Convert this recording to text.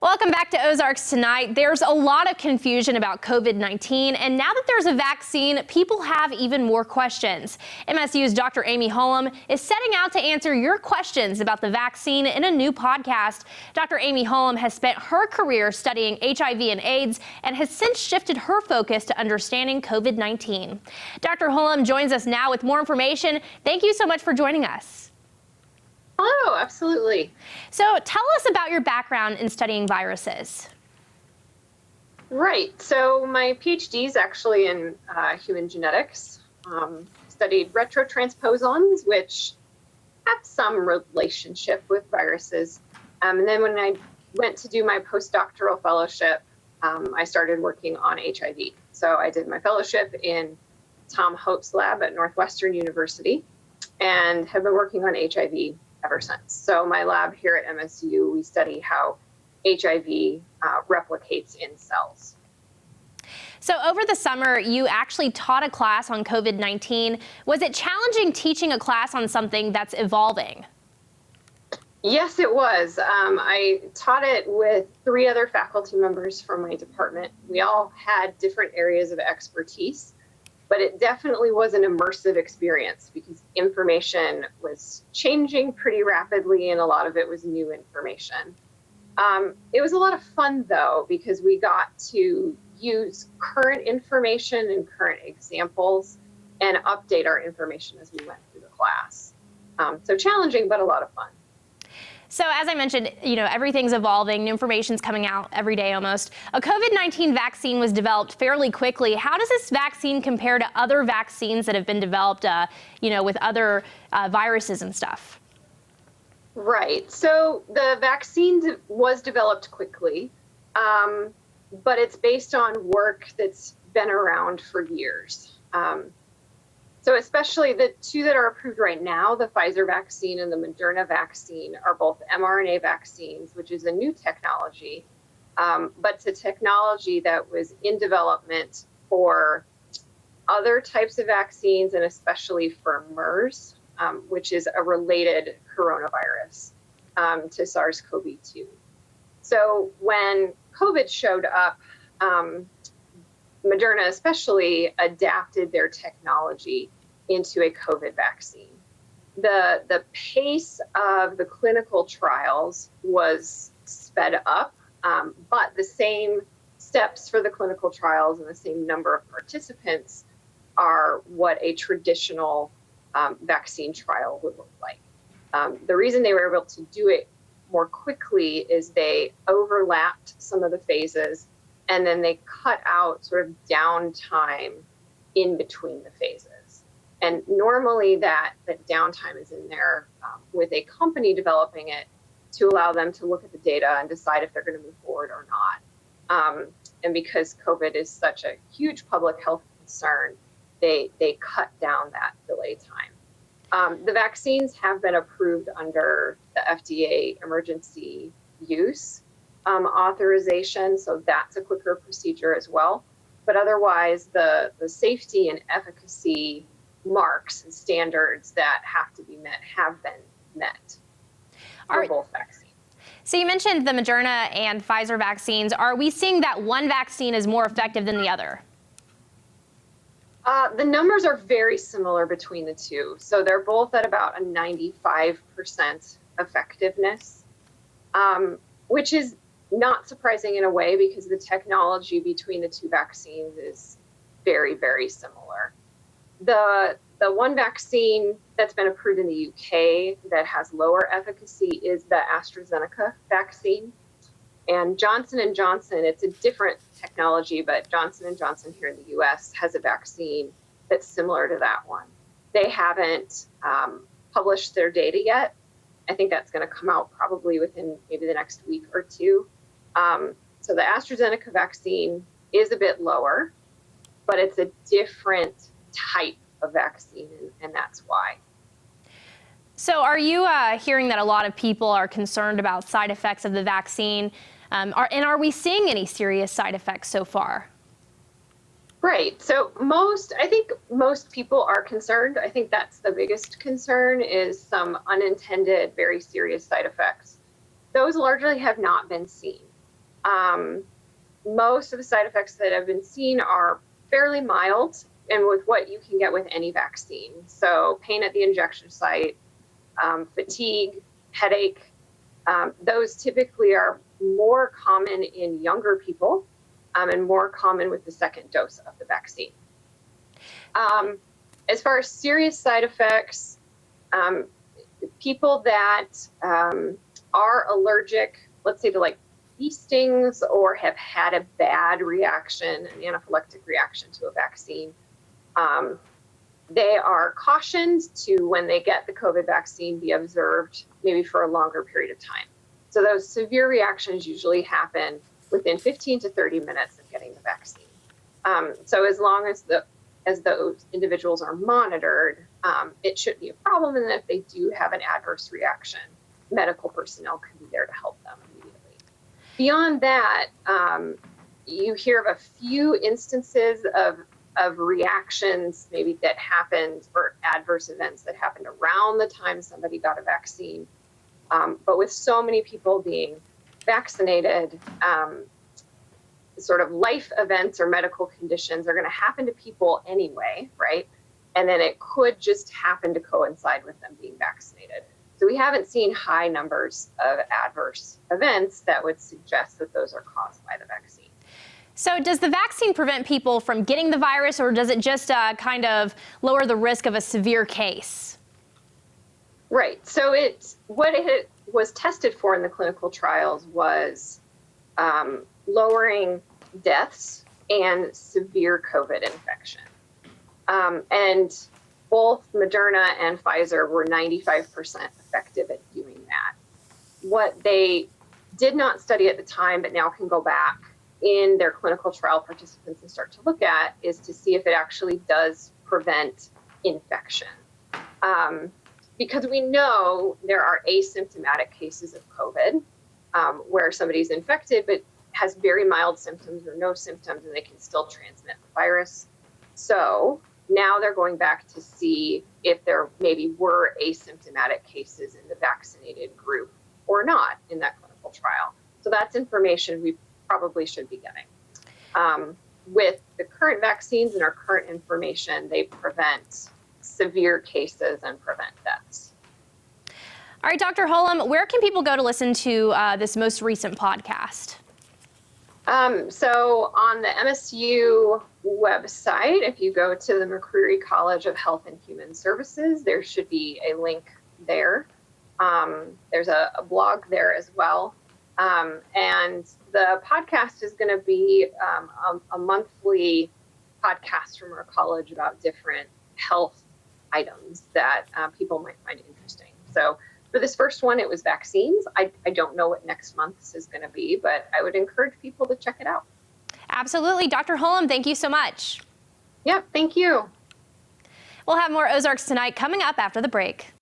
Welcome back to Ozarks Tonight. There's a lot of confusion about COVID-19, and now that there's a vaccine, people have even more questions. MSU's Dr. Amy Holm is setting out to answer your questions about the vaccine in a new podcast. Dr. Amy Holm has spent her career studying HIV and AIDS and has since shifted her focus to understanding COVID-19. Dr. Holm joins us now with more information. Thank you so much for joining us. Hello, absolutely. So tell us about your background in studying viruses. Right. So my PhD is actually in human genetics. Studied retrotransposons, which have some relationship with viruses. And then when I went to do my postdoctoral fellowship, I started working on HIV. So I did my fellowship in Tom Hope's lab at Northwestern University and have been working on HIV ever since. So my lab here at MSU, we study how HIV replicates in cells. So over the summer, you actually taught a class on COVID-19. Was it challenging teaching a class on something that's evolving? Yes, it was. I taught it with 3 other faculty members from my department. We all had different areas of expertise, but it definitely was an immersive experience because information was changing pretty rapidly and a lot of it was new information. It was a lot of fun though, because we got to use current information and current examples and update our information as we went through the class. So challenging, but a lot of fun. So as I mentioned, everything's evolving, new information's coming out every day almost. A COVID-19 vaccine was developed fairly quickly. How does this vaccine compare to other vaccines that have been developed, with other viruses and stuff? Right. So the vaccine was developed quickly, but it's based on work that's been around for years. So especially the 2 that are approved right now, the Pfizer vaccine and the Moderna vaccine, are both mRNA vaccines, which is a new technology, but it's a technology that was in development for other types of vaccines and especially for MERS, which is a related coronavirus to SARS-CoV-2. So when COVID showed up, Moderna especially adapted their technology into a COVID vaccine. The pace of the clinical trials was sped up, but the same steps for the clinical trials and the same number of participants are what a traditional vaccine trial would look like. The reason they were able to do it more quickly is they overlapped some of the phases and then they cut out sort of downtime in between the phases. And normally that downtime is in there with a company developing it to allow them to look at the data and decide if they're going to move forward or not. And because COVID is such a huge public health concern, they cut down that delay time. The vaccines have been approved under the FDA emergency use authorization, so that's a quicker procedure as well. But otherwise, the safety and efficacy marks and standards that have to be met have been met for both vaccines. So you mentioned the Moderna and Pfizer vaccines. Are we seeing that one vaccine is more effective than the other? The numbers are very similar between the 2. So they're both at about a 95% effectiveness, which is not surprising in a way because the technology between the 2 vaccines is very, very similar. The one vaccine that's been approved in the UK that has lower efficacy is the AstraZeneca vaccine. And Johnson & Johnson, it's a different technology, but Johnson & Johnson here in the US has a vaccine that's similar to that one. They haven't published their data yet. I think that's going to come out probably within maybe the next week or 2. So the AstraZeneca vaccine is a bit lower, but it's a different type of vaccine, and that's why. So are you hearing that a lot of people are concerned about side effects of the vaccine? Are we seeing any serious side effects so far? Right. So I think most people are concerned. I think that's the biggest concern is some unintended, very serious side effects. Those largely have not been seen. Most of the side effects that have been seen are fairly mild and with what you can get with any vaccine. So pain at the injection site, fatigue, headache, those typically are more common in younger people and more common with the second dose of the vaccine. As far as serious side effects, people that are allergic, let's say to like bee stings, or have had a bad reaction, an anaphylactic reaction to a vaccine, they are cautioned to, when they get the COVID vaccine, be observed maybe for a longer period of time. So those severe reactions usually happen within 15 to 30 minutes of getting the vaccine. So as long as those individuals are monitored, it shouldn't be a problem. And if they do have an adverse reaction, medical personnel can be there to help them immediately. Beyond that, you hear of a few instances of reactions maybe that happened, or adverse events that happened around the time somebody got a vaccine. But with so many people being vaccinated, sort of life events or medical conditions are going to happen to people anyway, right? And then it could just happen to coincide with them being vaccinated. So we haven't seen high numbers of adverse events that would suggest that those are caused by the vaccine. So does the vaccine prevent people from getting the virus, or does it just kind of lower the risk of a severe case? Right. So what it was tested for in the clinical trials was lowering deaths and severe COVID infection. And both Moderna and Pfizer were 95% effective at doing that. What they did not study at the time, but now can go back in their clinical trial participants and start to look at, is to see if it actually does prevent infection. Because we know there are asymptomatic cases of COVID where somebody's infected but has very mild symptoms or no symptoms, and they can still transmit the virus. So now they're going back to see if there maybe were asymptomatic cases in the vaccinated group or not in that clinical trial. So that's information we probably should be getting. With the current vaccines and our current information, they prevent severe cases and prevent deaths. All right, Dr. Holum, where can people go to listen to this most recent podcast? So on the MSU website, if you go to the McCreary College of Health and Human Services, there should be a link there. There's a blog there as well. And the podcast is going to be a monthly podcast from our college about different health items that people might find interesting. So for this first one, it was vaccines. I don't know what next month's is going to be, but I would encourage people to check it out. Absolutely. Dr. Holum, thank you so much. Yep, thank you. We'll have more Ozarks Tonight coming up after the break.